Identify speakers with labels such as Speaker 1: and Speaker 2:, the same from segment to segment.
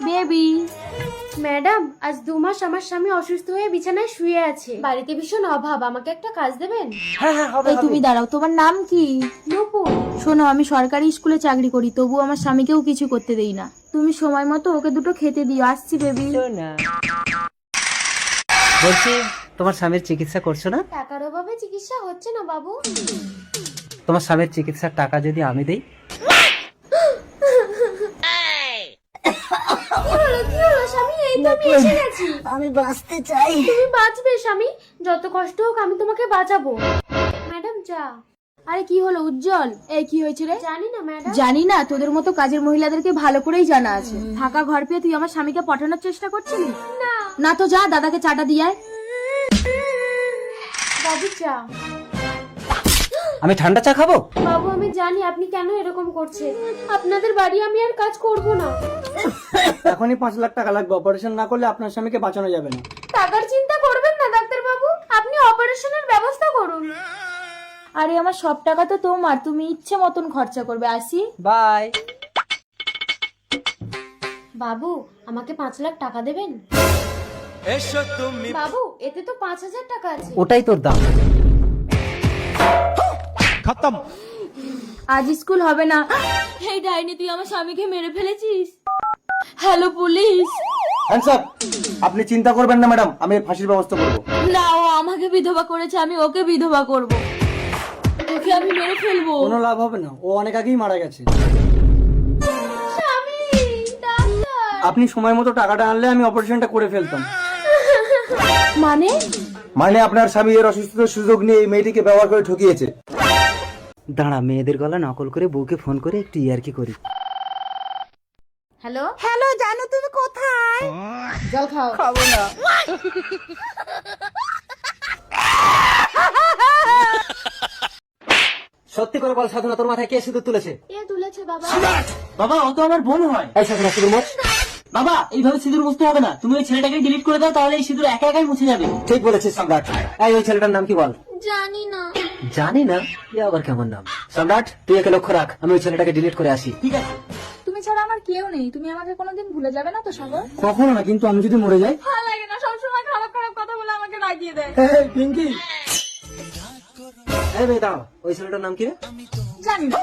Speaker 1: Baby. Madam, আজ 2 মাস আমার স্বামী অসুস্থ হয়ে বিছানায় শুয়ে আছে। বাড়িতে ভীষণ অভাব, আমাকে একটা কাজ দেবেন?
Speaker 2: হ্যাঁ হ্যাঁ হবে।
Speaker 1: এই তুমি দাঁড়াও, তোমার নাম কি? নূপুর। শোনো, আমি সরকারি স্কুলে চাকরি করি, তবু আমার স্বামীকেও কিছু করতে দেই না। তুমি সময় মতো ওকে দুটো খেতে দিও। আসছি বেবি।
Speaker 2: বলছি, তোমার স্বামীর চিকিৎসা করছো না?
Speaker 1: টাকার অভাবে চিকিৎসা হচ্ছে না বাবু।
Speaker 2: তোমার স্বামীর চিকিৎসার টাকা যদি আমি দেই?
Speaker 1: কি হলো স্বামী? এই তো আমি এসে গেছি।
Speaker 3: আমি বাঁচতে চাই।
Speaker 1: তুমি বাঁচবে স্বামী, যত কষ্ট হোক আমি তোমাকে বাঁচাবো। ম্যাডাম চা। আরে কি হলো উজ্জ্বল? এই কি হয়েছে রে? জানি না ম্যাডাম। জানি না? তোদের মতো কাজের মহিলাদেরকে ভালো করেই জানা আছে। ফাঁকা ঘর পেয়ে তুই আমার স্বামীকে পাঠানোর চেষ্টা করছিলি? না না, তো যা দাদাকে চাটা দিয়ে আয়। বাবু চা।
Speaker 2: আমি ঠান্ডা চা খাবো?
Speaker 1: বাবু আমি জানি আপনি কেন এরকম করছেন। আপনাদের বাড়ি আমি আর কাজ করব না।
Speaker 4: এখনই 5 লাখ টাকা লাগবে, অপারেশন না করলে আপনার স্বামীকে বাঁচানো যাবে না।
Speaker 1: টাকার চিন্তা করবেন না ডাক্তার বাবু, আপনি অপারেশনের ব্যবস্থা করুন। আরে আমার সব টাকা তো তোমার, তুমি ইচ্ছে মতন খরচা করবে। আসি।
Speaker 2: বাই।
Speaker 1: বাবু আমাকে 5 লাখ টাকা দেবেন? বাবু এতে তো 5,000 টাকা আছে।
Speaker 2: ওটাই তোর দাম।
Speaker 1: আজ স্কুল হবে না। এই ডাইনি, তুই আমার স্বামীকে মেরে ফেলেছিস। Hello police.
Speaker 4: হ্যান্ডস আপনি চিন্তা করবেন না ম্যাডাম, আমি এর ফাঁসির ব্যবস্থা করব।
Speaker 1: না, ও আমাকে বিধবা করেছে, আমি ওকে বিধবা করব। ওকে আমি মেরে ফেলবো।
Speaker 4: কোনো লাভ হবে না, ও অনেক আগেই মারা গেছে।
Speaker 1: স্বামী, ডাক্তার।
Speaker 4: আপনি সময় মতো টাকাটা আনলে আমি অপারেশনটা করে ফেলতাম।
Speaker 1: মানে
Speaker 4: আপনার স্বামী এর অসুস্থতার সুযোগ নিয়ে এই মেয়েটিকে ব্যবহার করে ঠকিয়েছে।
Speaker 2: দাঁড়া, মেয়েদের গলা নকল করে বউকে ফোন করে একটু ইয়ার্কি করি।
Speaker 1: হ্যালো
Speaker 3: হ্যালো, জানো তুমি কোথায়?
Speaker 1: জল খাও।
Speaker 4: খাবো না।
Speaker 2: সত্যি করে বল সাধনা, তোর মাথায় কে সিঁদুর তুলেছে?
Speaker 1: এ তুলেছে বাবা।
Speaker 4: বাবা, ও তো আমার বোন হয়।
Speaker 2: এই সাধনা, সিঁদুর মোছ।
Speaker 4: বাবা, এইভাবে সিঁদুর মুছতে হবে না, তুমি ওই ছেলেটাকে ডিলিট করে দাও, তাহলে এই সিঁদুর একা একাই মুছে যাবে।
Speaker 2: ঠিক বলেছিস সম্রাট। এই ওই ছেলেটার নাম কি বল?
Speaker 1: জানি না।
Speaker 2: জানি না? এ আবার কেমন নাম? সম্রাট, তুই একে লক্ষ্য রাখ, আমি ওই ছেলেটাকে ডিলিট করে আসি।
Speaker 4: ঠিক আছে।
Speaker 1: তুমি ছাড়া আমার কেউ নেই, তুমি আমাকে কোনোদিন ভুলে যাবে না তো সাগর?
Speaker 4: কখনো না, কিন্তু আমি যদি মরে যাই?
Speaker 1: ভালো লাগে না, সবসময় খারাপ খারাপ কথা বলে আমাকে রাগিয়ে দেয়।
Speaker 4: এই, পিঙ্কি।
Speaker 2: এই মেয়ে দাও, ওই ছেলেটার নাম কি রে?
Speaker 1: জানি না।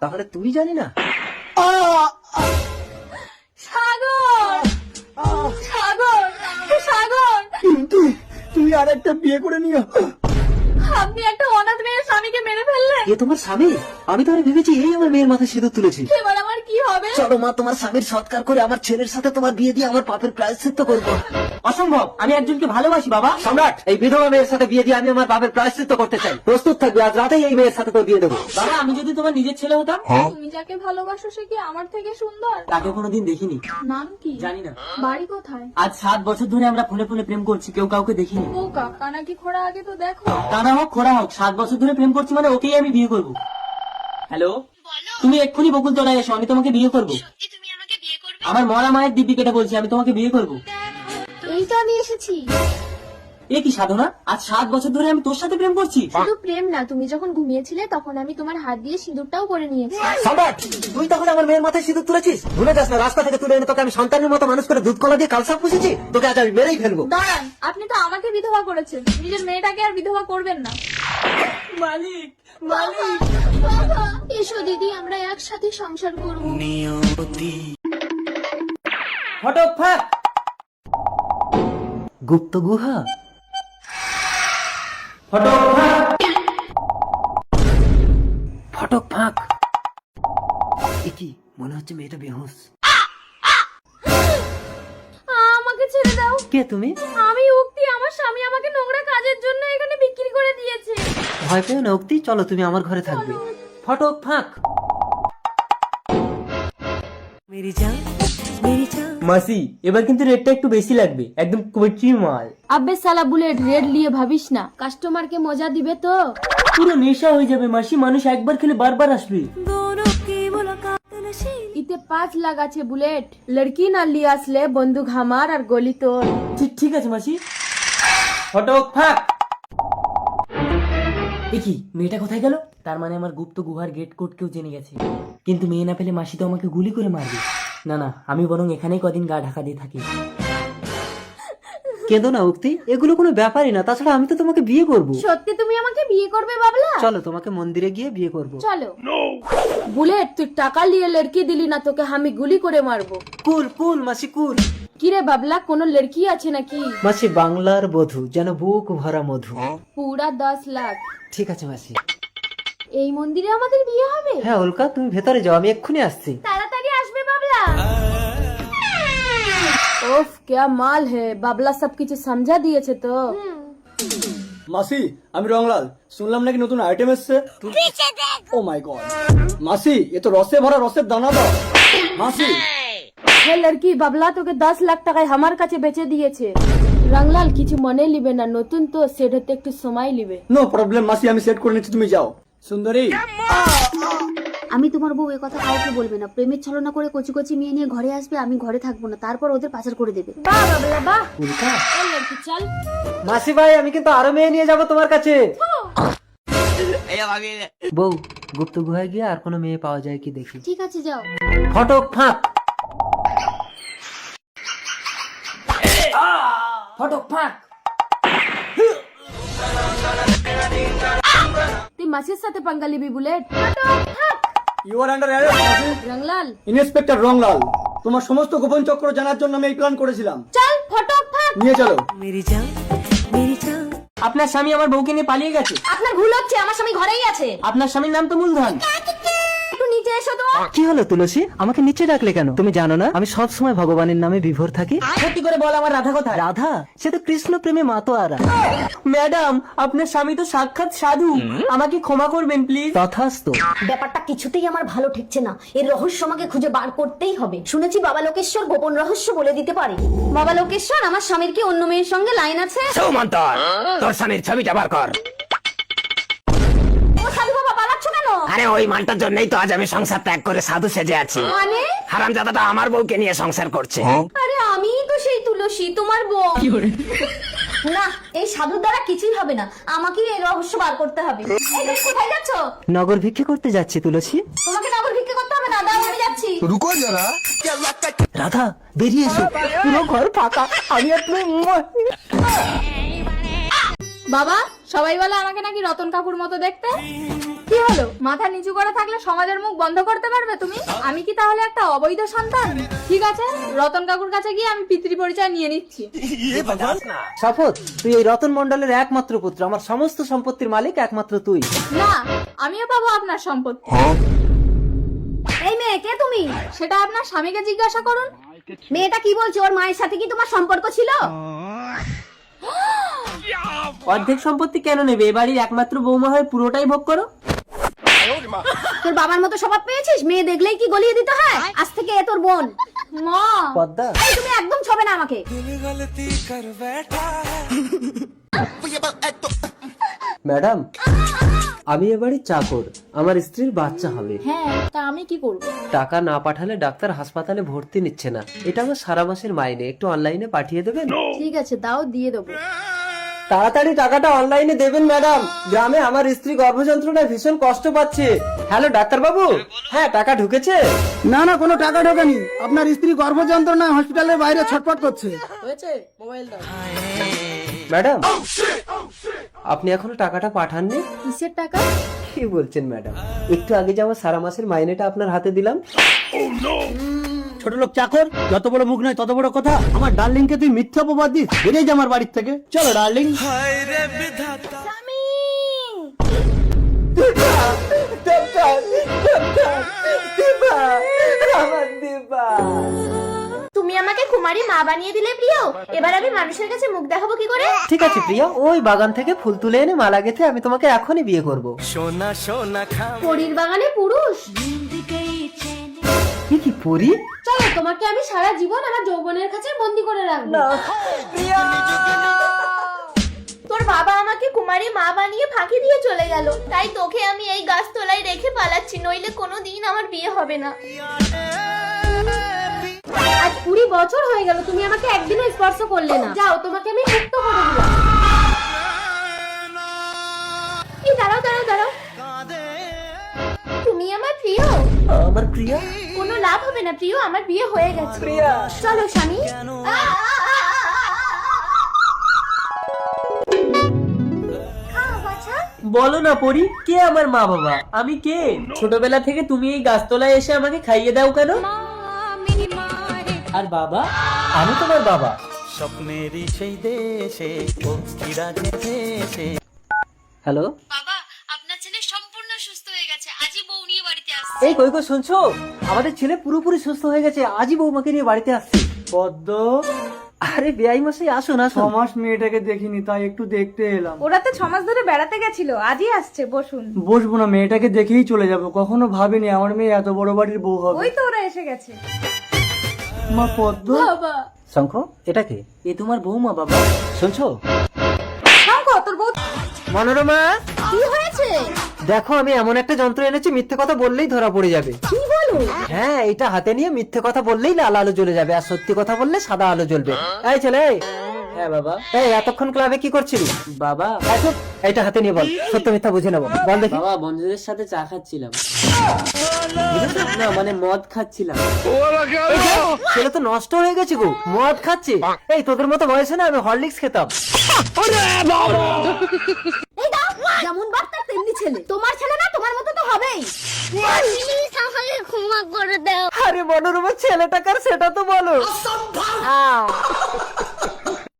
Speaker 2: তাহলে তুই জানি না?
Speaker 1: সাগর, সাগর, সাগর,
Speaker 4: কিন্তু তুমি আর একটা বিয়ে করে নিও।
Speaker 1: আপনি একটা অনাথ মেয়ের স্বামীকে মেরে ফেললেন।
Speaker 2: এ তোমার স্বামী? আমি তাহলে ভেবেছি এই আমার মেয়ের মাথায় সিঁদুর তুলেছি।
Speaker 1: এবার আমার কি হবে?
Speaker 2: চলো মা, তোমার স্বামীর সৎকার করে আমার ছেলের সাথে তোমার বিয়ে দিয়ে আমার পাপের প্রায়শ্চিত্ত করবো।
Speaker 4: অসম্ভব, আমি একজনকে ভালোবাসি বাবা।
Speaker 2: সম্রাট, এই বিধবা মেয়ের সাথে বিয়ে দিয়ে আমি আমার পাপের প্রায়শ্চিত্ত করতে চাই। প্রস্তুত থাকবে, আজ রাতেই এই মেয়ের সাথে তো বিয়ে দেবো।
Speaker 4: বাবা, আমি যদি তোমার নিজের ছেলে হতাম?
Speaker 1: তুমি যাকে ভালোবাসো সে কি আমার থেকে সুন্দর?
Speaker 4: তাকে কোনোদিন দেখিনি,
Speaker 1: নাম কি?
Speaker 4: জানি না।
Speaker 1: বাড়ি কোথায়?
Speaker 4: আজ 7 বছর ধরে আমরা ফোনে ফোনে প্রেম করছি, কেউ কাউকে দেখিনি।
Speaker 1: ও কাকা নাকি খোড়া, আগে তো দেখো।
Speaker 4: কানা হোক খোড়া হোক, 7 বছর ধরে প্রেম করছি মানে ওকেই আমি বিয়ে করবো। হ্যালো, তুমি এক্ষুনি বকুল তলায় এসো, আমি তোমাকে বিয়ে করবো। আমার মরা মায়ের দিব্যি কেটে বলছি, আমি তোমাকে বিয়ে করবো।
Speaker 1: এই তো আমি এসেছি।
Speaker 4: এ কি সাধনা, আজ 7 বছর ধরে আমি তোর সাথে প্রেম করছি।
Speaker 1: শুধু প্রেম না, তুমি যখন ঘুমিয়েছিলে তখন আমি তোমার হাত দিয়ে সিঁদুরটাও করে নিয়েছি।
Speaker 2: সম্রাট, তুই তাহলে আমার মেয়ের মাথায় সিঁদুর তুলেছিস? ভুলে যাস না, রাস্তা থেকে তুলে এনে তোকে আমি সন্তানের মতো মানুষ করে দুধ কলা দিয়ে কালসাপ পুষেছি। তোকে আজ আমি মেরেই ফেলবো।
Speaker 1: দাঁড়ান, আপনি তো আমাকে বিধবা করেছেন, নিজের মেয়েটাকে আর বিধবা করবেন না।
Speaker 4: মালিক, মালিক।
Speaker 1: বাবা, এসো দিদি, আমরা একসাথে সংসার করব।
Speaker 4: ফটক ফাঁক।
Speaker 2: গুপ্ত গুহা।
Speaker 4: ফটক ফাঁক।
Speaker 2: ফটক ফাঁক। এ কি, মনে হচ্ছে মেয়েটা বেহুশ।
Speaker 1: আমাকে ছেড়ে দাও।
Speaker 2: কে তুমি?
Speaker 1: আমি উক্তি, আমার স্বামী আমাকে নোংরা কাজের জন্য এখানে বিক্রি করে দিয়েছে।
Speaker 2: ভয় পেও না উক্তি, চলো তুমি আমার ঘরে থাকবে।
Speaker 4: ফটক ফাঁক।
Speaker 2: মেরি জান, মেরি জান।
Speaker 4: মাসি, এবার কিন্তু রেটটা একটু বেশি লাগবে, একদম কোচি মাল।
Speaker 1: আবে সালা বুলেট, রেড নিয়ে ভাবিস না, কাস্টমারকে মজা দিবে তো।
Speaker 4: পুরো নেশা হয়ে যাবে মাসি, মানুষ একবার খেলে বারবার আসবে।
Speaker 1: ইতে 5 লাখ আছে বুলেট, লড়কি না লিয়ে আসলে বন্দুক হামার আর গলি তোর।
Speaker 4: ঠিক আছে মাসি। ফটক ফাঁক। এ কি, মেয়েটা কোথায় গেল? তার মানে আমার গুপ্ত গুহার গেট কোড কেউ জেনে গেছে, কিন্তু মেয়ে না পেলে মাসি তো আমাকে গুলি করে মারবে। না না, আমি বরং এখানেই কদিন গা ঢাকা দিয়ে থাকি।
Speaker 2: কেঁদো না উক্তি, এগুলো কোনো ব্যাপারই না। তাছাড়া আমি তো তোমাকে বিয়ে করব।
Speaker 1: সত্যি তুমি আমাকে বিয়ে করবে বাবলা?
Speaker 2: চলো তোমাকে মন্দিরে গিয়ে বিয়ে করব।
Speaker 1: চলো। বুলেট, তুই টাকা নিয়ে লড়কি দিলি না, তোকে আমি গুলি করে মারবো।
Speaker 2: কুল কুল মাসি কুল।
Speaker 1: কিরে বাবলা, কোনো লড়কি আছে নাকি?
Speaker 2: মাসি বাংলার বধূ, যেন বুক ভরা মধু।
Speaker 1: পুরা 10 লাখ।
Speaker 2: ঠিক আছে মাসি।
Speaker 1: এই মন্দিরে আমাদের বিয়ে হবে?
Speaker 2: হ্যাঁ উল্কা, তুমি ভেতরে যাও, আমি এক্ষুনি আসছি।
Speaker 1: তাড়াতাড়ি আসবে বাবলা। ওফ, क्या माल है, বাবলা সবকিছু সমঝা দিয়েছে তো।
Speaker 5: মাসি, আমি রংলাল। শুনলাম নাকি নতুন আইটেম এসছে। ও মাই গড মাসি, এ তো রসে ভরা রসের দানা দাও মাসি।
Speaker 1: হে লড়কি, বাবলা তোকে 10 লাখ টাকায় আমার কাছে বেচে দিয়েছে। রংলাল, কিছু মনে লিবে না, নতুন তো সেট হতে একটু সময় লিবে।
Speaker 5: নো প্রবলেম মাসি, আমি সেট করে নিচ্ছি, তুমি যাও। সুন্দরী,
Speaker 3: আমি তোমার বউ এ কথা কাউকে বলবে না। প্রেমের ছলনা করে কচি কচি মেয়ে নিয়ে ঘরে আসবে, আমি ঘরে থাকবো না, তারপর ওদের পাচার করে দেবে।
Speaker 1: বাহ বাবলা বাহ।
Speaker 2: উল্কা,
Speaker 1: এ লড়কি চল।
Speaker 2: মাসি ভাই, আমি কিন্তু আরো মেয়ে নিয়ে যাব তোমার কাছে। বউ, গুপ্ত গুহায় গিয়ে আর কোনো মেয়ে পাওয়া যায় কি দেখি।
Speaker 3: ঠিক আছে যাও।
Speaker 2: ফটক ফাঁক।
Speaker 4: ফটক ফাঁক।
Speaker 1: তুই মাসির সাথে পাঙ্গা লিবি bullet?
Speaker 5: You are under arrest মাসি।
Speaker 1: রংলাল
Speaker 5: ইন্সপেক্টর রংলাল, তোমার সমস্ত গোপন চক্র জানার জন্য আমি এই প্ল্যান করেছিলাম।
Speaker 1: চল, ফটক ফাঁক।
Speaker 5: নিয়ে চলো।
Speaker 4: আপনার স্বামী আমার বউকে নিয়ে পালিয়ে গেছে।
Speaker 1: আপনার ভুল হচ্ছে, আমার স্বামী ঘরেই আছে।
Speaker 4: আপনার স্বামীর নাম তো মূলধন।
Speaker 1: একটু নিচে এসো তো।
Speaker 2: কি হলো তুলসী, আমাকে নিচে ডাকলে কেন? তুমি জানো না আমি সব সময় ভগবানের নামে বিভোর থাকি।
Speaker 4: সত্যি করে বল, আমার রাধা কোথায়?
Speaker 2: রাধা, সে তো কৃষ্ণ প্রেমে মাতোয়ারা।
Speaker 4: ম্যাডাম, আপনার স্বামী তো সাক্ষাৎ সাধু, আমাকে ক্ষমা করবেন প্লিজ।
Speaker 2: তথাস্তু।
Speaker 3: ব্যাপারটা কিছুতেই আমার ভালো ঠেকছে না। এর রহস্য আমাকে খুঁজে বার করতেই হবে। শুনেছি বাবা লোকেশ্বর গোপন রহস্য বলে দিতে পারে। বাবা লোকেশ্বর, আমার স্বামীর কি অন্য মেয়ের সঙ্গে লাইন আছে?
Speaker 6: তোর স্বামীর ছবিটা বার কর।
Speaker 3: ও সাধু বাবা, পালাচ্ছ কেন?
Speaker 6: আরে ওই মালটার জন্যই তো আজ আমি সংসার ত্যাগ করে সাধু সেজে আছি।
Speaker 3: মানে?
Speaker 6: হারামজাদাটা আমার বউকে নিয়ে সংসার করছে।
Speaker 3: আরে আমিই তো সেই তুলসী, তোমার বউ। না, এই সাধুর দ্বারা কিছুই হবে না, আমাকে এই রহস্য বার করতে হবে। এই বেশ, কোথায় যাচ্ছ?
Speaker 2: নগর ভিক্ষে করতে যাচ্ছি তুলসী।
Speaker 3: তোমাকে নগর ভিক্ষা করতে হবে না, দাও আমি যাচ্ছি।
Speaker 2: রাধা, বেরিয়ে এসো, পুরো ঘর ফাঁকা, আমি আর তুমি।
Speaker 1: বাবা, সবাই বলে আমাকে নাকি রতন কাকুর মতো দেখতে। কি হলো, মাথা নিচু করে থাকলে সমাজের মুখ বন্ধ করতে পারবে তুমি? আমি কি তাহলে একটা অবৈধ সন্তান? ঠিক আছে, রতন কাকুর কাছে গিয়ে আমি পিতৃ পরিচয় নিয়ে নিচ্ছি।
Speaker 2: শপথ, তুই এই রতন মন্ডলের একমাত্র পুত্র, আমার সমস্ত সম্পত্তির মালিক একমাত্র তুই।
Speaker 1: না, আমিও পাবো আপনার সম্পত্তি।
Speaker 3: এই মেয়ে, কে তুমি?
Speaker 1: সেটা আপনার স্বামীকে জিজ্ঞাসা করুন।
Speaker 3: মেয়েটা কি বলছে? ওর মায়ের সাথে কি তোমার সম্পর্ক ছিল?
Speaker 4: অর্ধেক সম্পত্তি কেন নেবে? এ বাড়ির একমাত্র বৌমা হয়ে পুরোটাই ভোগ করো।
Speaker 3: তোর বাবার মতো স্বভাব পেয়েছিস? মেয়ে দেখলেই কি গলিয়ে দিতে হয়? আজ থেকে এ তোর বোন।
Speaker 1: মা,
Speaker 2: পদ্মা,
Speaker 3: এই, তুমি একদম ছবে না আমাকে।
Speaker 2: ম্যাডাম, আমি এবারে চাকর, আমার স্ত্রীর বাচ্চা হবে।
Speaker 1: হ্যাঁ, তা আমি কি করবো?
Speaker 2: টাকা না পাঠালে ডাক্তার হাসপাতালে ভর্তি নিচ্ছে না, এটা আমার সারা মাসের মাইনে, একটু অনলাইনে পাঠিয়ে দেবেন?
Speaker 1: ঠিক আছে, দাও, দিয়ে দেবো।
Speaker 2: তাড়াতাড়ি টাকাটা অনলাইনে দেবেন ম্যাডাম, গ্রামে আমার স্ত্রী গর্ভযন্ত্রণায় ভীষণ কষ্ট পাচ্ছে। হ্যালো ডাক্তার বাবু, হ্যাঁ টাকা ঢুকেছে?
Speaker 7: না না, কোনো টাকা ঢোকেনি। আপনার স্ত্রী গর্ভযন্ত্রণায় হসপিটালের বাইরে ছটফট করছে।
Speaker 2: ম্যাডাম, আপনি এখনো টাকাটা পাঠাননি?
Speaker 1: কিসের টাকা?
Speaker 2: কি বলছেন ম্যাডাম, একটু আগে যে আমার সারা মাসের মাইনেটা আপনার হাতে দিলাম।
Speaker 7: ছোট লোক চাকর, যত বড় মুখ নয় তত বড় কথা। আমার ডার্লিং কে তুই মিথ্যা অপবাদ দিস। বেরিয়ে যা আমার বাড়ির থেকে। চলো ডার্লিং।
Speaker 1: তুমি আমাকে কুমারী মা বানিয়ে দিলে প্রিয়, এবার আমি মানুষের কাছে মুখ দেখাবো কি করে?
Speaker 2: ঠিক আছে প্রিয়া, ওই বাগান থেকে ফুল তুলে এনে মালা গেঁথে আমি তোমাকে এখনই বিয়ে করব।
Speaker 1: পরীর বাগানে পুরুষ?
Speaker 2: কি পরি?
Speaker 1: চলো, তোমাকে আমি সারা জীবন আমার যৌবনের কাছে বন্দি করে রাখবো। তোর বাবা আমাকে কুমারী মা বানিয়ে ফাঁকি দিয়ে চলে গেল, তাই তোকে আমি এই গাছতলায় রেখে পালাচ্ছি, নইলে কোনোদিন আমার বিয়ে হবে না। আজ 20 বছর হয়ে গেল, তুমি আমাকে একদিনও স্পর্শ করলে না। যাও, তোমাকে আমি মুক্ত করে দিলাম। এই দাঁড়াও দাঁড়াও দাঁড়াও, তুমি আমার প্রিয়?
Speaker 2: আমার প্রিয়া?
Speaker 1: কোনো লাভ হবে না প্রিয়, আমার বিয়ে হয়ে গেছে। চলো স্বামী।
Speaker 4: বলো না পরি, কে আমার মা বাবা? আমি কে? ছোটবেলা থেকে তুমি এই গাছতলায় এসে আমাকে খাইয়ে দাও কেন? আর বাবা? আমি তোমার বাবা।
Speaker 6: স্বপ্নেরই সেই দেশে
Speaker 2: হ্যালো,
Speaker 1: বাবা, আপনার ছেলে সম্পূর্ণ সুস্থ হয়ে গেছে, আজই বউ নিয়ে বাড়িতে আসছে।
Speaker 2: এই কই কই শুনছো? আমাদের ছেলে পুরোপুরি সুস্থ হয়ে গেছে, আজই বৌমাকে নিয়ে বাড়িতে আসছে।
Speaker 5: পদ্ম,
Speaker 2: আরে বেআই মশাই আসুন আসুন।
Speaker 5: ছমাস মেয়েটাকে দেখিনি, তাই একটু দেখতে এলাম।
Speaker 1: ওরা তো 6 মাস ধরে বেড়াতে গেছিল, আজই আসছে, বসুন।
Speaker 5: বসবো না, মেয়েটাকে দেখেই চলে যাব। কখনো ভাবিনি আমার মেয়ে এত বড় বাড়ির বউ হবে।
Speaker 1: ওই তো ওরা এসে গেছে।
Speaker 5: মা পদ্ম,
Speaker 1: বাবা,
Speaker 2: শঙ্খ, এটা কে?
Speaker 4: এ তোমার বৌমা বাবা।
Speaker 2: শুনছো?
Speaker 1: শঙ্খ, তোর বউ
Speaker 2: মনোরমা,
Speaker 3: কি হয়েছে?
Speaker 2: দেখো আমি এমন একটা যন্ত্র এনেছি, মিথ্যে কথা বললেই ধরা পড়ে যাবে।
Speaker 3: কি বলো?
Speaker 2: হ্যাঁ, এটা হাতে নিয়ে মিথ্যে কথা বললেই লাল আলো জ্বলে যাবে, আর সত্যি কথা বললে সাদা আলো জ্বলবে। এই ছেলে,
Speaker 4: হ্যাঁ বাবা।
Speaker 2: এই এতক্ষণ ক্লাবে কি করছিলি?
Speaker 4: বাবা,
Speaker 2: এই চুপ, এইটা হাতে নিয়ে বল, সত্য মিথ্যা বুঝে নেবো। বল দেখি।
Speaker 4: বাবা বন্ধুদের সাথে চা খাচ্ছিলাম। না মানে মদ খাচ্ছিলাম।
Speaker 2: এই যে, ছেলে তো নষ্ট হয়ে গেছে গো, মদ খাচ্ছে। এই তোদের মতো বয়সে না আমি হরলিক্স খেতাম।
Speaker 3: এই দাও, যেমন বার্তা তেমনি ছেলে। তোমার ছেলে না, তোমার মতো তো হবেই। প্লিজ আমাকে ক্ষমা করে দাও।
Speaker 2: আরে মনোরমা, ছেলেটা কার সেটা তো বলো।